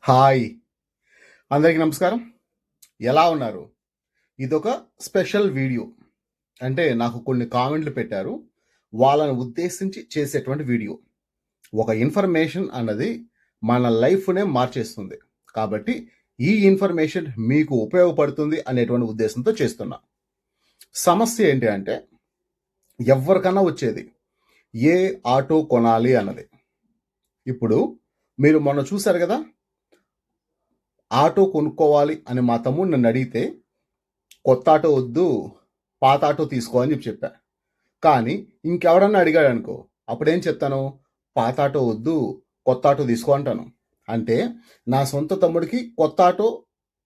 Hi! అందరికీ నమస్కారం. ఎలా ఉన్నారు? ఇదొక స్పెషల్ వీడియో. అంటే నాకు కొన్ని కామెంట్లు పెట్టారు. వాళ్ళని ఉద్దేశించి చేసేటువంటి వీడియో. ఒక ఇన్ఫర్మేషన్ అన్నది మన లైఫ్‌నే మార్చేస్తుంది. కాబట్టి ఈ ఇన్ఫర్మేషన్ మీకు ఉపయోగపడుతుంది అనేటువంటి ఉద్దేశంతో చేస్తున్నా. సమస్య ఏంటి అంటే ఎవ్వరికన్నా వచ్చేది. ఏ ఆటో కొనాలి అన్నది. ఇప్పుడు మీరు మొన్న చూసారు గదా! ఆటో కొనుక్కోవాలి అని మా తమ్ముడు నన్ను అడిగితే, కొత్త ఆటో వద్దు, పాత ఆటో తీసుకో అని చెప్పా. కానీ ఇంకెవడన్నా అడిగాడనుకో, అప్పుడేం చెప్తాను? పాత ఆటో వద్దు, కొత్త ఆటో తీసుకో అంటాను. అంటే నా సొంత తమ్ముడికి కొత్త ఆటో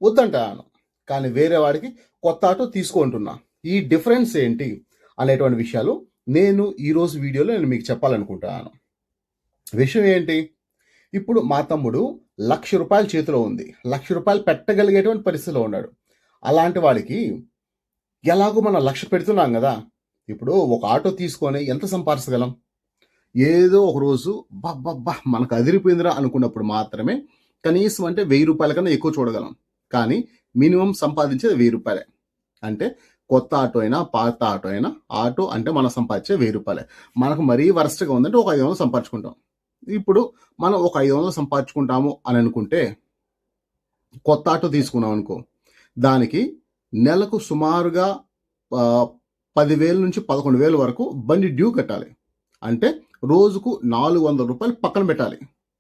వద్దంటాను, కానీ వేరే వాడికి కొత్త ఆటో తీసుకో అంటున్నా. ఈ డిఫరెన్స్ ఏంటి అనేటువంటి విషయాలు నేను ఈరోజు వీడియోలో నేను మీకు చెప్పాలనుకుంటున్నాను. విషయం ఏంటి? ఇప్పుడు మా తమ్ముడు ₹1,00,000 చేతిలో ఉంది. ₹1,00,000 పెట్టగలిగేటువంటి పరిస్థితిలో ఉన్నాడు. అలాంటి వాడికి ఎలాగో మనం 1,00,000 పెడుతున్నాం కదా! ఇప్పుడు ఒక ఆటో తీసుకొని ఎంత సంపాదించగలం? ఏదో ఒక రోజు అబ్బబ్బబ్బా! మనకు అదిరిపోయిందిరా అనుకున్నప్పుడు మాత్రమే కనీసం అంటే ₹1,000 కన్నా ఎక్కువ చూడగలం. కానీ మినిమం సంపాదించేది ₹1,000. అంటే కొత్త ఆటో అయినా, పాత ఆటో అయినా, ఆటో అంటే మనం సంపాదించే ₹1,000. మనకు మరీ వరస్ట్‌గా ఉందంటే ఒక 500 సంపాదించుకుంటాం. ఇప్పుడు మనం ఒక 500 సంపాదించుకుంటాము అని అనుకుంటే, కొత్త ఆటో తీసుకున్నాం అనుకో, దానికి నెలకు సుమారుగా 10,000 నుంచి 11,000 వరకు బండి డ్యూ కట్టాలి. అంటే రోజుకు ₹400 పక్కన పెట్టాలి.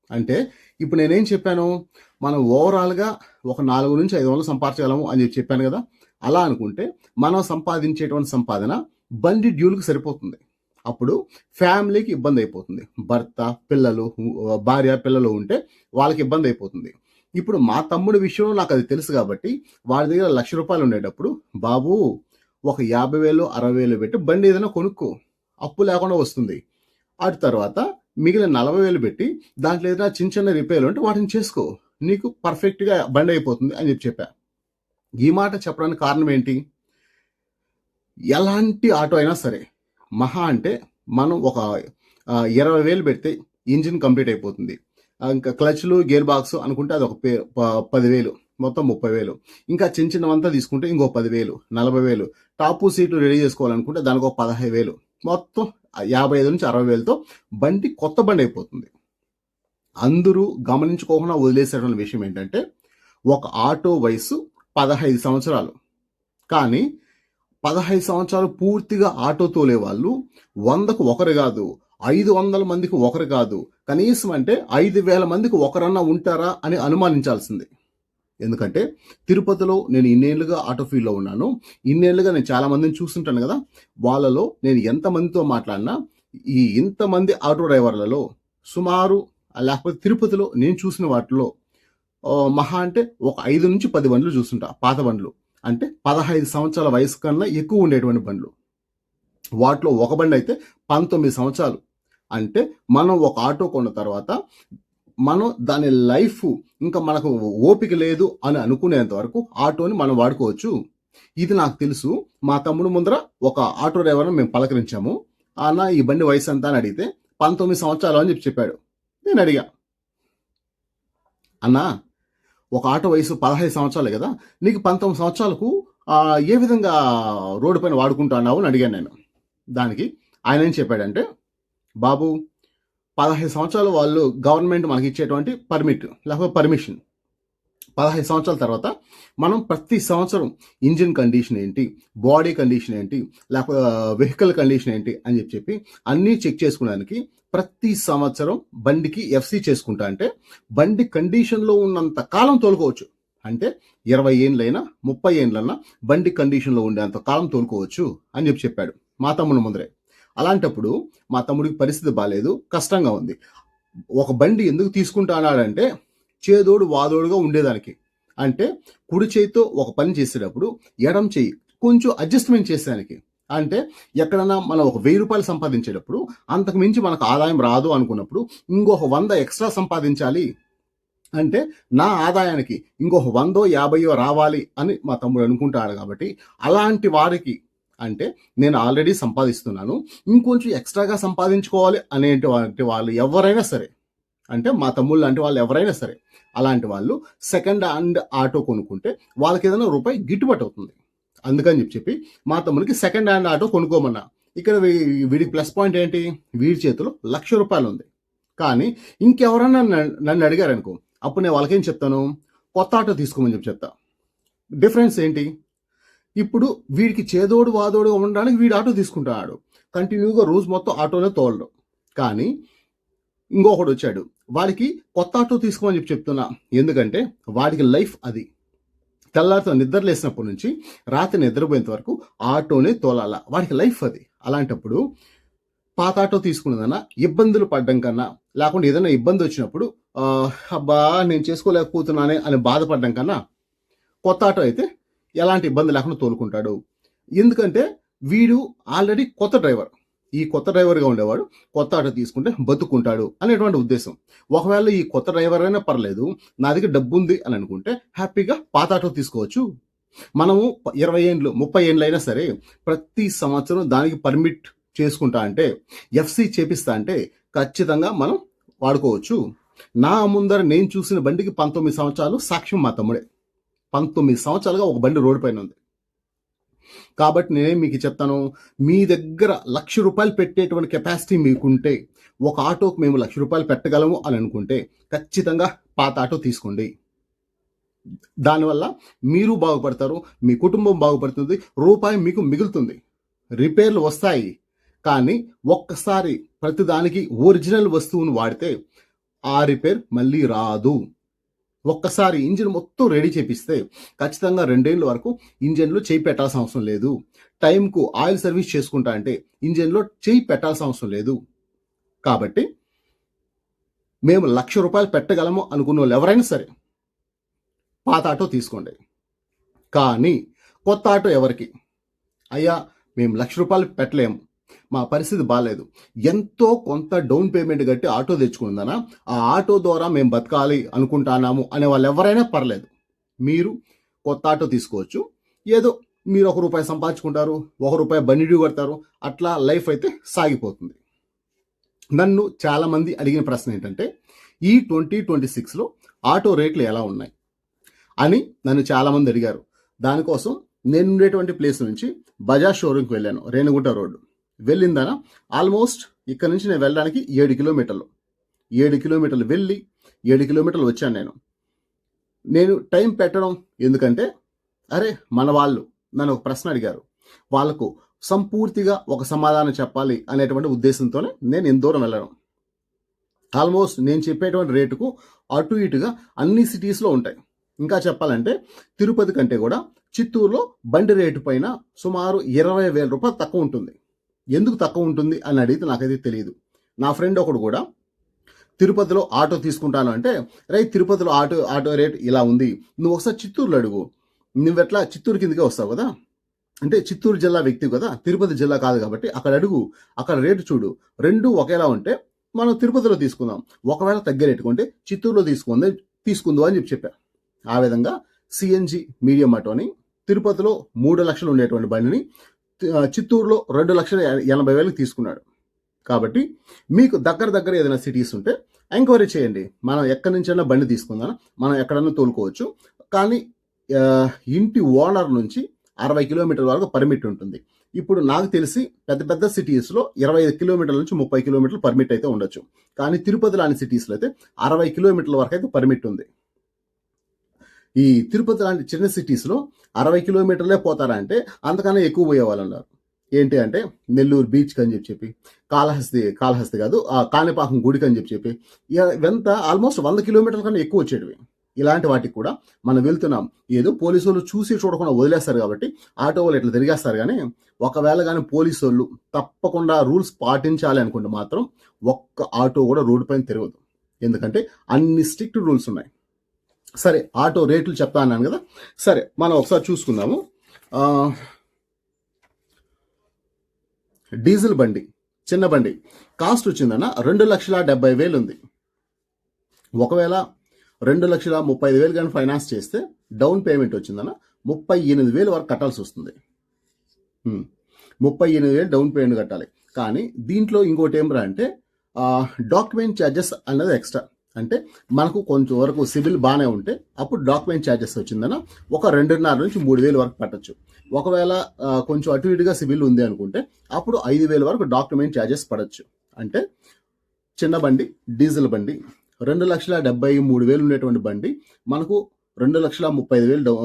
అంటే ఇప్పుడు నేనేం చెప్పాను? మనం ఓవరాల్‌గా ఒక 4-500 సంపాదించగలము అని చెప్పాను కదా! అలా అనుకుంటే మనం సంపాదించేటువంటి సంపాదన బండి డ్యూలకు సరిపోతుంది. అప్పుడు ఫ్యామిలీకి ఇబ్బంది అయిపోతుంది. భర్త, పిల్లలు, భార్య, పిల్లలు ఉంటే వాళ్ళకి ఇబ్బంది అయిపోతుంది. ఇప్పుడు మా తమ్ముడి విషయంలో నాకు అది తెలుసు కాబట్టి వాడి దగ్గర ₹1,00,000 ఉండేటప్పుడు, బాబు ఒక 50,000, 60,000 పెట్టి బండి ఏదైనా కొనుక్కో, అప్పు లేకుండా వస్తుంది. అటు తర్వాత మిగిలిన 40,000 పెట్టి దాంట్లో ఏదైనా చిన్న చిన్న రిపేర్లు ఉంటే వాటిని చేసుకో, నీకు పర్ఫెక్ట్‌గా బండి అయిపోతుంది అని చెప్పా. ఈ మాట చెప్పడానికి కారణం ఏంటి? ఎలాంటి ఆటో అయినా సరే, మహా అంటే మనం ఒక 20,000 పెడితే ఇంజిన్ కంప్లీట్ అయిపోతుంది. ఇంకా క్లచ్‌లు, గేర్ బాక్స్ అనుకుంటే అదొక 10,000, మొత్తం 30,000. ఇంకా చిన్న చిన్నవంతా తీసుకుంటే ఇంకో 10,000, 40,000. టాపు సీట్లు రెడీ చేసుకోవాలనుకుంటే దానికో 15,000. మొత్తం 55,000-60,000తో బండి కొత్త బండి అయిపోతుంది. అందరూ గమనించుకోకుండా వదిలేసేటువంటి విషయం ఏంటంటే, ఒక ఆటో వయసు 15 సంవత్సరాలు. కానీ 15 సంవత్సరాలు పూర్తిగా ఆటో తోలే వాళ్ళు 100కు ఒకరు కాదు, 500 మందికి ఒకరు కాదు, కనీసం అంటే 5,000 మందికి ఒకరన్నా ఉంటారా అని అనుమానించాల్సింది. ఎందుకంటే తిరుపతిలో నేను ఇన్నేళ్లుగా ఆటో ఫీల్డ్లో ఉన్నాను. ఇన్నేళ్లుగా నేను చాలా మందిని చూస్తుంటాను కదా! వాళ్ళలో నేను ఎంతమందితో మాట్లాడినా ఈ ఇంతమంది ఆటో డ్రైవర్లలో సుమారు, లేకపోతే తిరుపతిలో నేను చూసిన వాటిలో మహా అంటే ఒక 5-10 బండ్లు చూస్తుంటా, పాత బండ్లు. అంటే 15 సంవత్సరాల వయసు కన్నా ఎక్కువ ఉండేటువంటి బండ్లు. వాటిలో ఒక బండి అయితే 19 సంవత్సరాలు. అంటే మనం ఒక ఆటో కొన్న తర్వాత మనం దాని లైఫ్ ఇంకా మనకు ఓపిక లేదు అని అనుకునేంత వరకు ఆటోని మనం వాడుకోవచ్చు. ఇది నాకు తెలుసు. మా తమ్ముడు ముందర ఒక ఆటో డ్రైవర్‌ని మేము పలకరించాము. అన్న ఈ బండి వయసు ఎంత అని అడిగితే 19 సంవత్సరాలు అని చెప్పాడు. నేను అడిగా, అన్నా ఒక ఆటో వయసు 15 సంవత్సరాలే కదా, నీకు 19 సంవత్సరాలకు ఏ విధంగా రోడ్డు పైన వాడుకుంటున్నావు అని అడిగాను నేను. దానికి ఆయన ఏం చెప్పాడంటే, బాబు 15 సంవత్సరాలు వాళ్ళు గవర్నమెంట్ మనకి ఇచ్చేటువంటి పర్మిట్ లేకపోతే పర్మిషన్. 15 సంవత్సరాల తర్వాత మనం ప్రతి సంవత్సరం ఇంజిన్ కండిషన్ ఏంటి, బాడీ కండిషన్ ఏంటి, లేకపోతే వెహికల్ కండిషన్ ఏంటి అని చెప్పి అన్నీ చెక్ చేసుకోవడానికి ప్రతి సంవత్సరం బండికి ఎఫ్సి చేసుకుంటా. అంటే బండి కండిషన్లో ఉన్నంత కాలం తోలుకోవచ్చు. అంటే 20 ఏండ్లైనా 30 ఏండ్లన్నా బండి కండిషన్లో ఉండేంత కాలం తోలుకోవచ్చు అని చెప్పాడు మా తమ్ముడు ముందరే. అలాంటప్పుడు మా తమ్ముడికి పరిస్థితి బాగాలేదు, కష్టంగా ఉంది. ఒక బండి ఎందుకు తీసుకుంటానాడంటే చేదోడు వాదోడుగా ఉండేదానికి. అంటే కుడి చేయితో ఒక పని చేసేటప్పుడు ఎడం చేయి కొంచెం అడ్జస్ట్మెంట్ చేసేదానికి. అంటే ఎక్కడన్నా మనం ఒక ₹1,000 సంపాదించేటప్పుడు అంతకు మించి మనకు ఆదాయం రాదు అనుకున్నప్పుడు ఇంకొక 100 ఎక్స్ట్రా సంపాదించాలి అంటే నా ఆదాయానికి ఇంకొక 100, 50 రావాలి అని మా తమ్ముడు అనుకుంటాడు. కాబట్టి అలాంటి వారికి, అంటే నేను ఆల్రెడీ సంపాదిస్తున్నాను, ఇంకొంచెం ఎక్స్ట్రాగా సంపాదించుకోవాలి అనేటువంటి వాళ్ళు ఎవరైనా సరే, అంటే మా తమ్ముళ్ళు లాంటి వాళ్ళు ఎవరైనా సరే అలాంటి వాళ్ళు సెకండ్ హ్యాండ్ ఆటో కొనుక్కుంటే వాళ్ళకి ఏదైనా రూపాయి గిట్టుబాటు అవుతుంది. అందుకని చెప్పి మా తమ్ముడికి సెకండ్ హ్యాండ్ ఆటో కొనుక్కోమన్నా. ఇక్కడ వీడికి ప్లస్ పాయింట్ ఏంటి, వీడి చేతిలో ₹1,00,000 ఉంది. కానీ ఇంకెవరన్నా నన్ను అడిగారు అనుకో, అప్పుడు నేను వాళ్ళకేం చెప్తాను, కొత్త ఆటో తీసుకోమని చెప్తా. డిఫరెన్స్ ఏంటి, ఇప్పుడు వీడికి చేదోడు వాదోడు ఉండడానికి వీడు ఆటో తీసుకుంటున్నాడు, కంటిన్యూగా రోజు మొత్తం ఆటోనే తోలడం. కానీ ఇంకొకడు వచ్చాడు, వాడికి కొత్త ఆటో తీసుకోమని చెప్తున్నా. ఎందుకంటే వాడికి లైఫ్ అది. తెల్లారితో నిద్ర లేసినప్పటి నుంచి రాత్రి నిద్రపోయేంత వరకు ఆటోనే తోలాల, వాడికి లైఫ్ అది. అలాంటప్పుడు పాత ఆటో తీసుకున్నదన్నా ఇబ్బందులు పడ్డం కన్నా, లేకుండా ఏదైనా ఇబ్బంది వచ్చినప్పుడు అబ్బా నేను చేసుకోలేకపోతున్నానే అని బాధపడడం కన్నా కొత్త ఆటో అయితే ఎలాంటి ఇబ్బంది లేకుండా తోలుకుంటాడు. ఎందుకంటే వీడు ఆల్రెడీ కొత్త డ్రైవర్, ఈ కొత్త డ్రైవర్గా ఉండేవాడు కొత్త ఆటో తీసుకుంటే బతుకుంటాడు అనేటువంటి ఉద్దేశం. ఒకవేళ ఈ కొత్త డ్రైవర్ అయినా పర్లేదు, నా దగ్గర డబ్బు ఉంది అని అనుకుంటే హ్యాపీగా పాత ఆటో తీసుకోవచ్చు. మనము 20 ఏండ్లు 30 ఏండ్లు అయినా సరే ప్రతి సంవత్సరం దానికి పర్మిట్ చేసుకుంటా అంటే, ఎఫ్సి చేపిస్తా అంటే ఖచ్చితంగా మనం వాడుకోవచ్చు. నా ముందర నేను చూసిన బండికి 19 సంవత్సరాలు, సాక్ష్యం మా తమ్ముడే. 19 సంవత్సరాలుగా ఒక బండి రోడ్డు పైన ఉంది. కాబట్టి నేనేం మీకు చెప్తాను, మీ దగ్గర ₹1,00,000 పెట్టేటువంటి కెపాసిటీ మీకుంటే, ఒక ఆటోకి మేము ₹1,00,000 పెట్టగలము అని అనుకుంటే ఖచ్చితంగా పాత ఆటో తీసుకోండి. దానివల్ల మీరు బాగుపడతారు, మీ కుటుంబం బాగుపడుతుంది, రూపాయి మీకు మిగులుతుంది. రిపేర్లు వస్తాయి, కానీ ఒక్కసారి ప్రతిదానికి ఒరిజినల్ వస్తువును వాడితే ఆ రిపేర్ మళ్ళీ రాదు. ఒక్కసారి ఇంజిన్ మొత్తం రెడీ చేపిస్తే ఖచ్చితంగా 2 ఏళ్ళ వరకు ఇంజిన్లో చేయి పెట్టాల్సిన అవసరం లేదు. టైంకు ఆయిల్ సర్వీస్ చేసుకుంటా అంటే ఇంజిన్లో చేయి పెట్టాల్సిన అవసరం లేదు. కాబట్టి మేము ₹1,00,000 పెట్టగలము అనుకున్న వాళ్ళు ఎవరైనా సరే పాత ఆటో తీసుకోండి. కానీ కొత్త ఆటో ఎవరికి, అయ్యా మేము ₹1,00,000 పెట్టలేము, మా పరిస్థితి బాగాలేదు, ఎంతో కొంత డౌన్ పేమెంట్ కట్టి ఆటో తెచ్చుకుందానా, ఆ ఆటో ద్వారా మేము బతకాలి అనుకుంటున్నాము అనే వాళ్ళు ఎవరైనా పర్లేదు, మీరు కొత్త ఆటో తీసుకోవచ్చు. ఏదో మీరు ₹1 సంపాదించుకుంటారు, ₹1 బండి డ్యూ కడతారు, అట్లా లైఫ్ అయితే సాగిపోతుంది. నన్ను చాలామంది అడిగిన ప్రశ్న ఏంటంటే, ఈ 2026లో ఆటో రేట్లు ఎలా ఉన్నాయి అని నన్ను చాలామంది అడిగారు. దానికోసం నేను ఉండేటువంటి ప్లేస్ నుంచి బజాజ్ షోరూమ్కి వెళ్ళాను, రేణిగుంట రోడ్డు. వెళ్ళిందన ఆల్మోస్ట్ ఇక్కడ నుంచి నేను వెళ్ళడానికి 7 కిలోమీటర్లు. 7 కిలోమీటర్లు వెళ్ళి 7 కిలోమీటర్లు వచ్చాను. నేను టైం పెట్టడం ఎందుకంటే, అరే మన వాళ్ళు నన్ను ఒక ప్రశ్న అడిగారు, వాళ్ళకు సంపూర్తిగా ఒక సమాధానం చెప్పాలి అనేటువంటి ఉద్దేశంతోనే నేను ఎంత దూరం వెళ్ళడం. ఆల్మోస్ట్ నేను చెప్పేటువంటి రేటుకు అటు ఇటుగా అన్ని సిటీస్లో ఉంటాయి. ఇంకా చెప్పాలంటే తిరుపతి కంటే కూడా చిత్తూరులో బండి రేటు పైన సుమారు ₹20,000 తక్కువ ఉంటుంది. ఎందుకు తక్కువ ఉంటుంది అని అడిగితే నాకైతే తెలియదు. నా ఫ్రెండ్ ఒకడు కూడా తిరుపతిలో ఆటో తీసుకుంటాను అంటే, తిరుపతిలో ఆటో రేట్ ఇలా ఉంది, నువ్వు ఒకసారి చిత్తూరులో అడుగు, నువ్వెట్లా చిత్తూరు కిందకే వస్తావు కదా, అంటే చిత్తూరు జిల్లా వ్యక్తి కదా, తిరుపతి జిల్లా కాదు కాబట్టి అక్కడ అడుగు, అక్కడ రేటు చూడు, రెండు ఒకేలా ఉంటే మనం తిరుపతిలో తీసుకుందాం, ఒకవేళ తగ్గే రేటు కొంటే చిత్తూరులో తీసుకుందాం అని చెప్పా. ఆ విధంగా సిఎన్జి మీడియం ఆటోని తిరుపతిలో 3 లక్షలు ఉండేటువంటి బండిని చిత్తూరులో 2,80,000 తీసుకున్నాడు. కాబట్టి మీకు దగ్గర ఏదైనా సిటీస్ ఉంటే ఎంక్వైరీ చేయండి, మనం ఎక్కడి నుంచైనా బండి తీసుకుందాం, మనం ఎక్కడన్నా తోలుకోవచ్చు. కానీ ఇంటి ఓనర్ నుంచి 60 కిలోమీటర్ల వరకు పర్మిట్ ఉంటుంది. ఇప్పుడు నాకు తెలిసి పెద్ద సిటీస్లో 25 కిలోమీటర్ల నుంచి 30 కిలోమీటర్లు పర్మిట్ అయితే ఉండొచ్చు. కానీ తిరుపతి లాంటి సిటీస్లో అయితే 60 కిలోమీటర్ల వరకు అయితే పర్మిట్ ఉంది. ఈ తిరుపతి లాంటి చిన్న సిటీస్లో 60 కిలోమీటర్లే పోతారా అంటే అంతకన్నా ఎక్కువ పోయేవాళ్ళు ఉన్నారు. ఏంటి అంటే నెల్లూరు బీచ్కి అని చెప్పి, కాళహస్తి కాదు కాణిపాకం గుడికి అని చెప్పి, ఇవంతా ఆల్మోస్ట్ 100 కిలోమీటర్ల కన్నా ఎక్కువ వచ్చేటివి. ఇలాంటి వాటికి కూడా మనం వెళ్తున్నాం, ఏదో పోలీసు వాళ్ళు చూసి చూడకుండా వదిలేస్తారు కాబట్టి ఆటో వాళ్ళు ఇట్లా తిరిగేస్తారు. కానీ ఒకవేళ కానీ పోలీసు వాళ్ళు తప్పకుండా రూల్స్ పాటించాలి అనుకుంటే మాత్రం ఒక్క ఆటో కూడా రోడ్డు పైన తిరగదు. ఎందుకంటే అన్ని స్ట్రిక్ట్ రూల్స్ ఉన్నాయి. సరే, ఆటో రేట్లు చెప్తా అన్నాను కదా, సరే మనం ఒకసారి చూసుకుందాము. డీజిల్ బండి, చిన్న బండి కాస్ట్ వచ్చిందన్న 2,70,000 ఉంది. ఒకవేళ 2,35,000 కానీ ఫైనాన్స్ చేస్తే డౌన్ పేమెంట్ వచ్చిందన్న 38,000 వరకు కట్టాల్సి వస్తుంది. 38,000 డౌన్ పేమెంట్ కట్టాలి. కానీ దీంట్లో ఇంకోటి ఏమరా అంటే డాక్యుమెంట్ ఛార్జెస్ అన్నది ఎక్స్ట్రా. అంటే మనకు కొంచెం వరకు సిబిల్ బాగానే ఉంటే అప్పుడు డాక్యుమెంట్ ఛార్జెస్ వచ్చిందన ఒక 2.5 నుంచి 3,000 వరకు పట్టచ్చు. ఒకవేళ కొంచెం అటు ఇటుగా సిబిల్ ఉంది అనుకుంటే అప్పుడు 5,000 వరకు డాక్యుమెంట్ ఛార్జెస్ పడచ్చు. అంటే చిన్న బండి, డీజిల్ బండి 2,73,000 ఉండేటువంటి బండి మనకు 2,35,000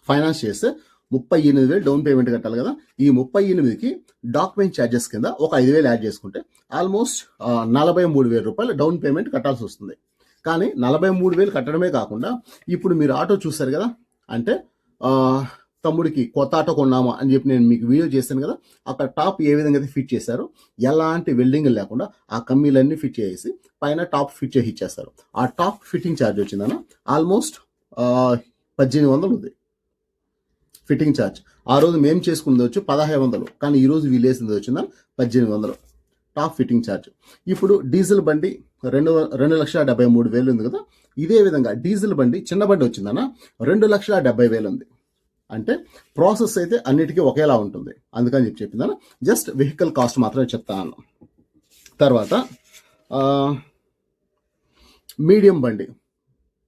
ఫైనాన్స్ చేస్తే 38,000 డౌన్ పేమెంట్ కట్టాలి కదా. ఈ 38కి డాక్యుమెంట్ ఛార్జెస్ కింద ఒక 5,000 యాడ్ చేసుకుంటే ఆల్మోస్ట్ 43,000 రూపాయలు డౌన్ పేమెంట్ కట్టాల్సి వస్తుంది. కానీ 43,000 కట్టడమే కాకుండా ఇప్పుడు మీరు ఆటో చూస్తారు కదా, అంటే తమ్ముడికి కొత్త ఆటో కొన్నామా అని చెప్పి నేను మీకు వీడియో చేశాను కదా, అక్కడ టాప్ ఏ విధంగా అయితే ఫిట్ చేశారో ఎలాంటి వెల్డింగ్ లేకుండా ఆ కమ్మీలన్నీ ఫిట్ చేసి పైన టాప్ ఫిట్ చేసి ఇచ్చేస్తారు. ఆ టాప్ ఫిట్టింగ్ ఛార్జ్ వచ్చిందన్న ఆల్మోస్ట్ 1,800 ఉంది ఫిట్టింగ్ ఛార్జ్. ఆ రోజు మేము చేసుకున్నది వచ్చి 1,500, కానీ ఈ రోజు వీలేసింది వచ్చిందా 1,800 టాప్ ఫిట్టింగ్ ఛార్జ్. ఇప్పుడు డీజిల్ బండి 2,73,000 ఉంది కదా, ఇదే విధంగా డీజిల్ బండి చిన్న బండి వచ్చిందన్న 2,70,000 ఉంది. అంటే ప్రాసెస్ అయితే అన్నిటికీ ఒకేలా ఉంటుంది, అందుకని చెప్పిందన్న జస్ట్ వెహికల్ కాస్ట్ మాత్రమే చెప్తాను. తర్వాత మీడియం బండి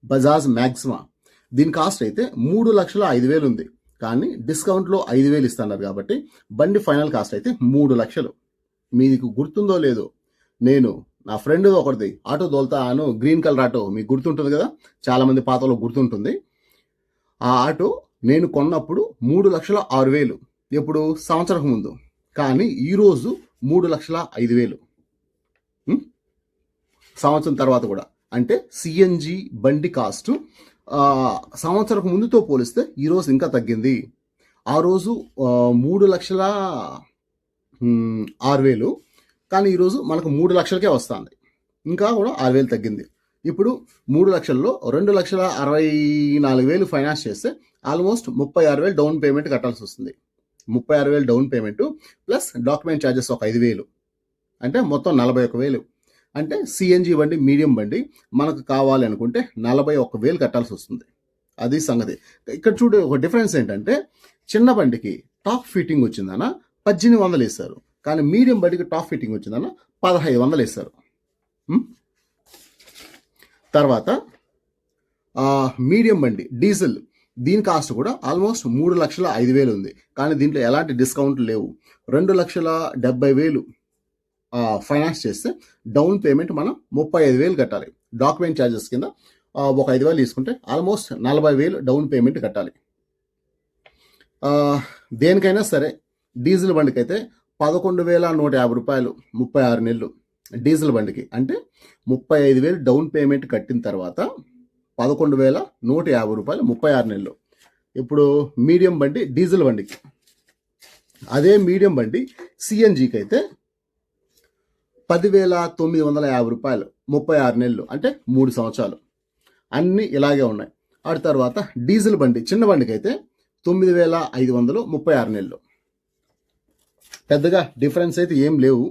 బజాజ్ మ్యాక్సిమా, దీని కాస్ట్ అయితే 3,05,000 ఉంది, కానీ డిస్కౌంట్లో 5,000 ఇస్తున్నారు కాబట్టి బండి ఫైనల్ కాస్ట్ అయితే 3 లక్షలు. మీకు గుర్తుందో లేదో, నేను నా ఫ్రెండ్ ఒకటిది ఆటో తోలుతాను, గ్రీన్ కలర్ ఆటో, మీకు గుర్తుంటుంది కదా, చాలామంది పాతలో గుర్తుంటుంది. ఆ ఆటో నేను కొన్నప్పుడు 3,06,000, ఎప్పుడు సంవత్సరం ముందు, కానీ ఈరోజు 3,05,000 సంవత్సరం తర్వాత కూడా. అంటే సిఎన్జి బండి కాస్ట్ సంవత్సరం ముందుతో పోలిస్తే ఈరోజు ఇంకా తగ్గింది. ఆ రోజు 3,06,000, కానీ ఈరోజు మనకు 3 లక్షలకే వస్తుంది, ఇంకా కూడా 6,000 తగ్గింది. ఇప్పుడు 3 లక్షల్లో 2,64,000 ఫైనాన్స్ చేస్తే ఆల్మోస్ట్ 36,000 డౌన్ పేమెంట్ కట్టాల్సి వస్తుంది. 36,000 down payment plus document charges ఒక 5,000, అంటే మొత్తం 41,000. అంటే సిఎన్జి బండి మీడియం బండి మనకు కావాలి అనుకుంటే 41,000 కట్టాల్సి వస్తుంది. అది సంగతి. ఇక్కడ చూడు, ఒక డిఫరెన్స్ ఏంటంటే చిన్న బండికి టాప్ ఫిట్టింగ్ వచ్చిందన్న 1,800 వేస్తారు, కానీ మీడియం బండికి టాప్ ఫిట్టింగ్ వచ్చిందన్న 1,500 వేస్తారు. తర్వాత మీడియం బండి డీజిల్, దీని కాస్ట్ కూడా ఆల్మోస్ట్ 3,05,000 ఉంది, కానీ దీంట్లో ఎలాంటి డిస్కౌంట్లు లేవు. 2,70,000 ఫైనాన్స్ చేస్తే డౌన్ పేమెంట్ మనం 35,000 కట్టాలి. డాక్యుమెంట్ ఛార్జెస్ కింద ఒక 5,000 తీసుకుంటే ఆల్మోస్ట్ 40,000 డౌన్ పేమెంట్ కట్టాలి. దేనికైనా సరే డీజిల్ బండికి అయితే 11,150 రూపాయలు 36 నెలలు డీజిల్ బండికి, అంటే 35,000 డౌన్ పేమెంట్ కట్టిన తర్వాత 11,150 రూపాయలు 36 నెలలు. ఇప్పుడు మీడియం బండి డీజిల్ బండికి, అదే మీడియం బండి సిఎన్జికి అయితే 10,950 రూపాయలు 36 నెలలు, అంటే 3 సంవత్సరాలు. అన్నీ ఇలాగే ఉన్నాయి. ఆ తర్వాత డీజిల్ బండి చిన్న బండికి అయితే 9,500 36 నెలలు. పెద్దగా డిఫరెన్స్ అయితే ఏం లేవు.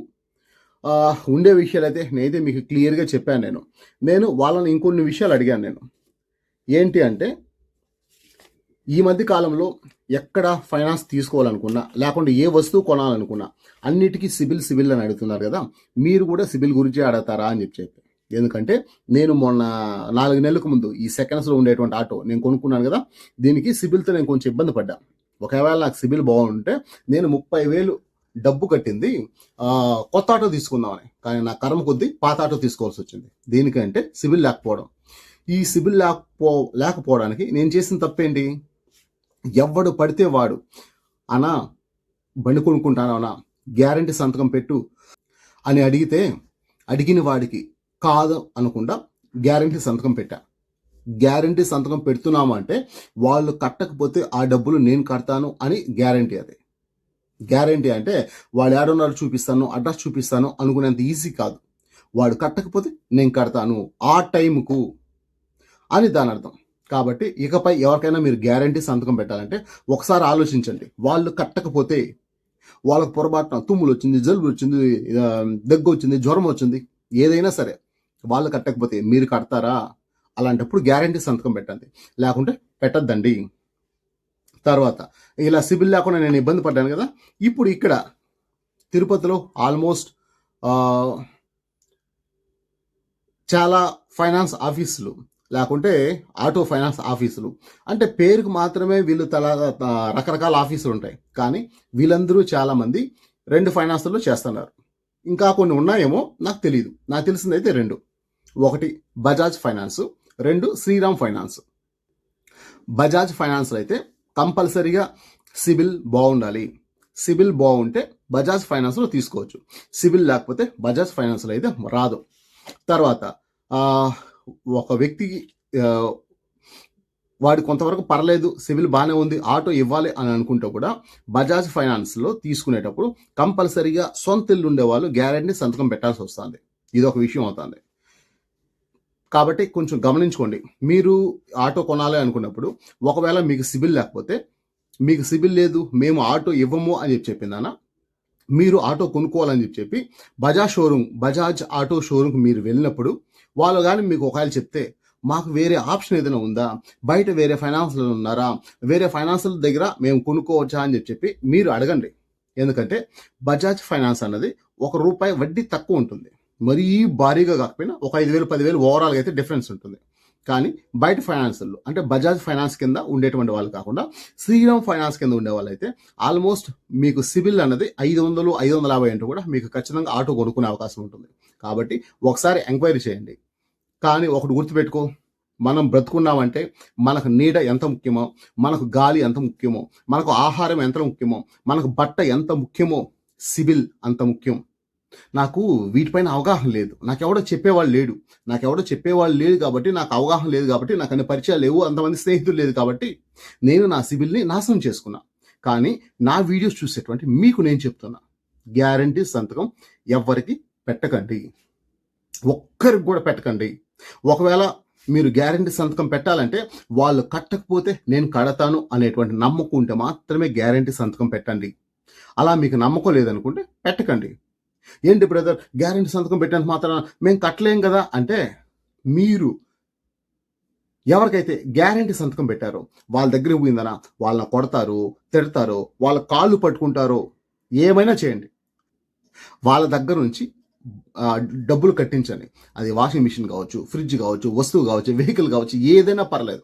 ఉండే విషయాలు అయితే నేనైతే మీకు క్లియర్గా చెప్పాను. నేను వాళ్ళని ఇంకొన్ని విషయాలు అడిగాను. ఏంటి అంటే, ఈ మధ్య కాలంలో ఎక్కడ ఫైనాన్స్ తీసుకోవాలనుకున్నా, లేకుంటే ఏ వస్తువు కొనాలనుకున్నా అన్నిటికీ సిబిల్ అని అడుగుతున్నారు కదా, మీరు కూడా సిబిల్ గురించి అడుగుతారా అని చెప్పి. ఎందుకంటే నేను మొన్న 4 నెలలకు ముందు ఈ సెకండ్స్లో ఉండేటువంటి ఆటో నేను కొనుక్కున్నాను కదా, దీనికి సిబిల్తో నేను కొంచెం ఇబ్బంది పడ్డా. ఒకవేళ నాకు సిబిల్ బాగుంటే నేను 30,000 డబ్బు కట్టింది కొత్త ఆటో తీసుకుందామని, కానీ నా కర్మ కొద్దీ పాత ఆటో తీసుకోవాల్సి వచ్చింది. దీనికంటే సిబిల్ లేకపోవడం. ఈ సిబిల్ లేకపోవడానికి నేను చేసిన తప్పేంటి, ఎవడు పడితే వాడు అనా బండి కొనుక్కుంటానా గ్యారంటీ సంతకం పెట్టు అని అడిగితే, అడిగిన వాడికి కాదు అనకుండా గ్యారంటీ సంతకం పెట్టా. గ్యారంటీ సంతకం పెడుతున్నాము అంటే వాళ్ళు కట్టకపోతే ఆ డబ్బులు నేను కడతాను అని గ్యారంటీ. అది గ్యారంటీ అంటే వాడు ఏడున్నారు చూపిస్తాను, అడ్రస్ చూపిస్తాను అనుకునేంత ఈజీ కాదు. వాడు కట్టకపోతే నేను కడతాను ఆ టైంకు అని దాని అర్థం. కాబట్టి ఇకపై ఎవరికైనా మీరు గ్యారంటీ సంతకం పెట్టాలంటే ఒకసారి ఆలోచించండి. వాళ్ళు కట్టకపోతే, వాళ్ళకు పొరపాటున తుమ్ములు వచ్చింది, జలుబు వచ్చింది, దగ్గు వచ్చింది, జ్వరం వచ్చింది, ఏదైనా సరే వాళ్ళు కట్టకపోతే మీరు కడతారా? అలాంటప్పుడు గ్యారంటీ సంతకం పెట్టండి, లేకుంటే పెట్టద్దండి. తర్వాత ఇలా సిబిల్ లేకుండా నేను ఇబ్బంది పడ్డాను కదా. ఇప్పుడు ఇక్కడ తిరుపతిలో ఆల్మోస్ట్ చాలా ఫైనాన్స్ ఆఫీసులు లేకుంటే ఆటో ఫైనాన్స్ ఆఫీసులు అంటే పేరుకు మాత్రమే వీళ్ళు రకరకాల ఆఫీసులు ఉంటాయి. కానీ వీళ్ళందరూ చాలామంది 2 ఫైనాన్సుల్లో చేస్తున్నారు. ఇంకా కొన్ని ఉన్నాయేమో నాకు తెలియదు. నాకు తెలిసిందైతే 2. ఒకటి బజాజ్ ఫైనాన్స్, 2 శ్రీరామ్ ఫైనాన్స్. బజాజ్ ఫైనాన్స్లో అయితే కంపల్సరీగా సిబిల్ బాగుండాలి. సిబిల్ బాగుంటే బజాజ్ ఫైనాన్స్లో తీసుకోవచ్చు. సిబిల్ లేకపోతే బజాజ్ ఫైనాన్స్లో అయితే రాదు. తర్వాత ఒక వ్యక్తికి వాడు కొంతవరకు పర్లేదు, సివిల్ బాగానే ఉంది, ఆటో ఇవ్వాలి అని అనుకుంటే కూడా బజాజ్ ఫైనాన్స్లో తీసుకునేటప్పుడు కంపల్సరీగా సొంత ఇల్లు ఉండేవాళ్ళు గ్యారెంటీ సంతకం పెట్టాల్సి వస్తుంది. ఇది ఒక విషయం అవుతుంది. కాబట్టి కొంచెం గమనించుకోండి. మీరు ఆటో కొనాలి అనుకున్నప్పుడు ఒకవేళ మీకు సిబిల్ లేకపోతే, మీకు సిబిల్ లేదు మేము ఆటో ఇవ్వము అని చెప్పిందానా, మీరు ఆటో కొనుక్కోవాలని చెప్పి బజాజ్ ఆటో షోరూమ్కి మీరు వెళ్ళినప్పుడు వాళ్ళు కానీ మీకు ఒకవేళ చెప్తే మాకు వేరే ఆప్షన్ ఏదైనా ఉందా, బయట వేరే ఫైనాన్స్లు ఉన్నారా, వేరే ఫైనాన్సుల దగ్గర మేము కొనుక్కోవచ్చా అని చెప్పి మీరు అడగండి. ఎందుకంటే బజాజ్ ఫైనాన్స్ అన్నది ₹1 వడ్డీ తక్కువ ఉంటుంది. మరీ భారీగా కాకపోయినా ఒక 5,000 10,000 ఓవరాల్గా అయితే డిఫరెన్స్ ఉంటుంది. కానీ బయట ఫైనాన్సులు అంటే బజాజ్ ఫైనాన్స్ కింద ఉండేటువంటి వాళ్ళు కాకుండా శ్రీరామ్ ఫైనాన్స్ కింద ఉండే వాళ్ళు అయితే ఆల్మోస్ట్ మీకు సిబిల్ అన్నది 500 550 అంటే కూడా మీకు ఖచ్చితంగా ఆటో కొనుక్కునే అవకాశం ఉంటుంది. కాబట్టి ఒకసారి ఎంక్వైరీ చేయండి. కానీ ఒకటి గుర్తుపెట్టుకో, మనం బ్రతుకున్నామంటే మనకు నీడ ఎంత ముఖ్యమో, మనకు గాలి ఎంత ముఖ్యమో, మనకు ఆహారం ఎంత ముఖ్యమో, మనకు బట్ట ఎంత ముఖ్యమో సిబిల్ అంత ముఖ్యం. నాకు వీటిపైన అవగాహన లేదు, నాకెవడో చెప్పేవాళ్ళు లేడు కాబట్టి, నాకు అవగాహన లేదు కాబట్టి, నాకు అన్ని పరిచయాలు లేవు, అంతమంది స్నేహితులు లేదు కాబట్టి నేను నా సిబిల్ని నాశనం చేసుకున్నా. కానీ నా వీడియోస్ చూసేటువంటి మీకు నేను చెప్తున్నా, గ్యారంటీ సంతకం ఎవ్వరికి పెట్టకండి, ఒక్కరికి కూడా పెట్టకండి. ఒకవేళ మీరు గ్యారంటీ సంతకం పెట్టాలంటే వాళ్ళు కట్టకపోతే నేను కడతాను అనేటువంటి నమ్మకం ఉంటే మాత్రమే గ్యారంటీ సంతకం పెట్టండి. అలా మీకు నమ్మకం లేదనుకుంటే పెట్టకండి. ఏంటి బ్రదర్ గ్యారంటీ సంతకం పెట్టినంత మాత్రం మేము కట్టలేం కదా అంటే, మీరు ఎవరికైతే గ్యారంటీ సంతకం పెట్టారో వాళ్ళ దగ్గర పోయిందనా వాళ్ళని కొడతారు, తిడతారు, వాళ్ళ కాళ్ళు పట్టుకుంటారో, ఏమైనా చేయండి, వాళ్ళ దగ్గర నుంచి డబ్బులు కట్టించండి. అది వాషింగ్ మిషన్ కావచ్చు, ఫ్రిడ్జ్ కావచ్చు, వస్తువు కావచ్చు, వెహికల్ కావచ్చు, ఏదైనా పర్లేదు.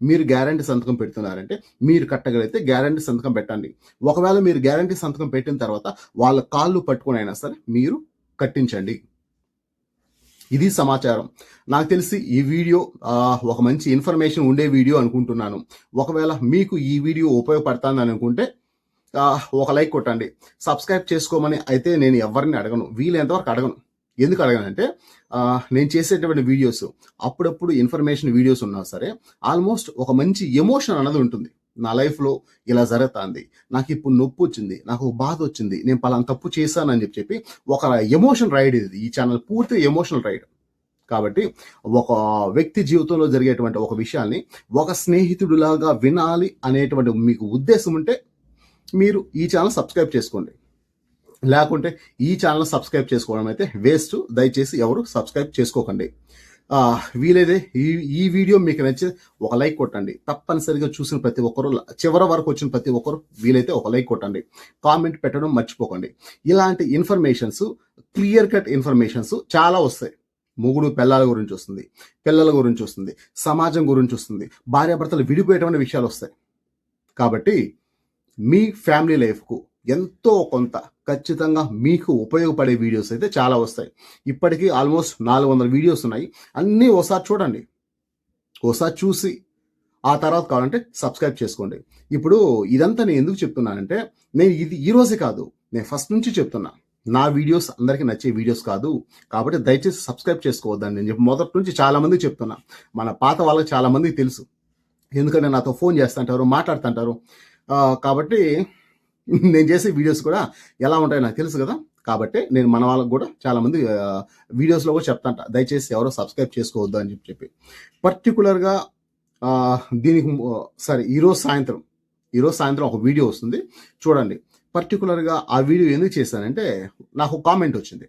మీరు గ్యారంటీ సంతకం పెడుతున్నారంటే మీరు కట్టగలిగితే గ్యారంటీ సంతకం పెట్టండి. ఒకవేళ మీరు గ్యారంటీ సంతకం పెట్టిన తర్వాత వాళ్ళ కాళ్ళు పట్టుకుని అయినా సరే మీరు కట్టించండి. ఇది సమాచారం. నాకు తెలిసి ఈ వీడియో ఒక మంచి ఇన్ఫర్మేషన్ ఉండే వీడియో అనుకుంటున్నాను. ఒకవేళ మీకు ఈ వీడియో ఉపయోగపడుతుందని అనుకుంటే ఒక లైక్ కొట్టండి. సబ్స్క్రైబ్ చేసుకోమని అయితే నేను ఎవరిని అడగను, వీలైనంతవరకు అడగను. ఎందుకు అడగనంటే నేను చేసేటువంటి వీడియోస్ అప్పుడప్పుడు ఇన్ఫర్మేషన్ వీడియోస్ ఉన్నా సరే ఆల్మోస్ట్ ఒక మంచి ఎమోషన్ అన్నది ఉంటుంది. నా లైఫ్లో ఇలా జరుగుతుంది, నాకు ఇప్పుడు నొప్పి వచ్చింది, నాకు బాధ వచ్చింది, నేను పలానా తప్పు చేశానని చెప్పి ఒక ఎమోషన్ రైడ్ ఇది. ఈ ఛానల్ పూర్తి ఎమోషనల్ రైడ్. కాబట్టి ఒక వ్యక్తి జీవితంలో జరిగేటువంటి ఒక విషయాన్ని ఒక స్నేహితుడిలాగా వినాలి అనేటువంటి మీకు ఉద్దేశం ఉంటే మీరు ఈ ఛానల్ సబ్స్క్రైబ్ చేసుకోండి. లేకుంటే ఈ ఛానల్ సబ్స్క్రైబ్ చేసుకోవడం అయితే వేస్ట్. దయచేసి ఎవరు సబ్స్క్రైబ్ చేసుకోకండి. వీలైతే ఈ వీడియో మీకు నచ్చి ఒక లైక్ కొట్టండి. తప్పనిసరిగా చూసిన ప్రతి ఒక్కరు, చివరి వరకు వచ్చిన ప్రతి ఒక్కరు వీలైతే ఒక లైక్ కొట్టండి. కామెంట్ పెట్టడం మర్చిపోకండి. ఇలాంటి ఇన్ఫర్మేషన్స్, క్లియర్ కట్ ఇన్ఫర్మేషన్స్ చాలా వస్తాయి. మొగుడు పిల్లల గురించి వస్తుంది, పిల్లల గురించి వస్తుంది, సమాజం గురించి వస్తుంది, భార్యాభర్తలు విడిపోయేటువంటి విషయాలు వస్తాయి. కాబట్టి మీ ఫ్యామిలీ లైఫ్కు ఎంతో కొంత ఖచ్చితంగా మీకు ఉపయోగపడే వీడియోస్ అయితే చాలా వస్తాయి. ఇప్పటికీ ఆల్మోస్ట్ 400 వీడియోస్ ఉన్నాయి. అన్నీ ఒకసారి చూడండి, ఒకసారి చూసి ఆ తర్వాత కావాలంటే సబ్స్క్రైబ్ చేసుకోండి. ఇప్పుడు ఇదంతా నేను ఎందుకు చెప్తున్నానంటే, నేను ఇది ఈరోజే కాదు, నేను ఫస్ట్ నుంచి చెప్తున్నా, నా వీడియోస్ అందరికీ నచ్చే వీడియోస్ కాదు. కాబట్టి దయచేసి సబ్స్క్రైబ్ చేసుకోవద్దని నేను చెప్పి మొదటి నుంచి చాలా మందికి చెప్తున్నా. మన పాత వాళ్ళకి చాలా మందికి తెలుసు, ఎందుకంటే నాతో ఫోన్ చేస్తుంటారు, మాట్లాడుతుంటారు. కాబట్టి నేను చేసే వీడియోస్ కూడా ఎలా ఉంటాయో నాకు తెలుసు కదా. కాబట్టి నేను మన వాళ్ళకు కూడా చాలామంది వీడియోస్లో కూడా చెప్తాంట, దయచేసి ఎవరో సబ్స్క్రైబ్ చేసుకోవద్దు అని చెప్పి. పర్టికులర్గా దీనికి సరే ఈరోజు సాయంత్రం ఒక వీడియో వస్తుంది చూడండి. పర్టికులర్గా ఆ వీడియో ఎందుకు చేశానంటే, నాకు కామెంట్ వచ్చింది,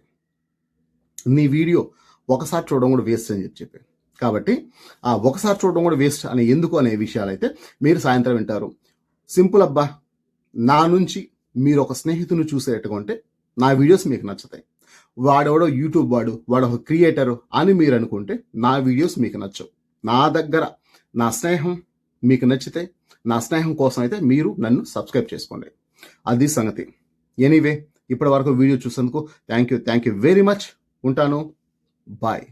నీ వీడియో ఒకసారి చూడడం కూడా వేస్ట్ అని చెప్పి. కాబట్టి ఆ ఒకసారి చూడడం కూడా వేస్ట్ అని ఎందుకు అనే విషయాలు అయితే మీరు సాయంత్రం వింటారు. సింపుల్ అబ్బా, నా నుంచి మీరు ఒక స్నేహితుని చూసేట్టుకుంటే నా వీడియోస్ మీకు నచ్చుతాయి. వాడెవడో యూట్యూబ్ వాడు ఒక క్రియేటర్ అని మీరు అనుకుంటే నా వీడియోస్ మీకు నచ్చవు. నా దగ్గర నా స్నేహం మీకు నచ్చితే, నా స్నేహం కోసం అయితే మీరు నన్ను సబ్స్క్రైబ్ చేసుకోండి. అది సంగతి. ఎనీవే, ఇప్పటి వరకు వీడియో చూసేందుకు థ్యాంక్ యూ వెరీ మచ్. ఉంటాను. బాయ్.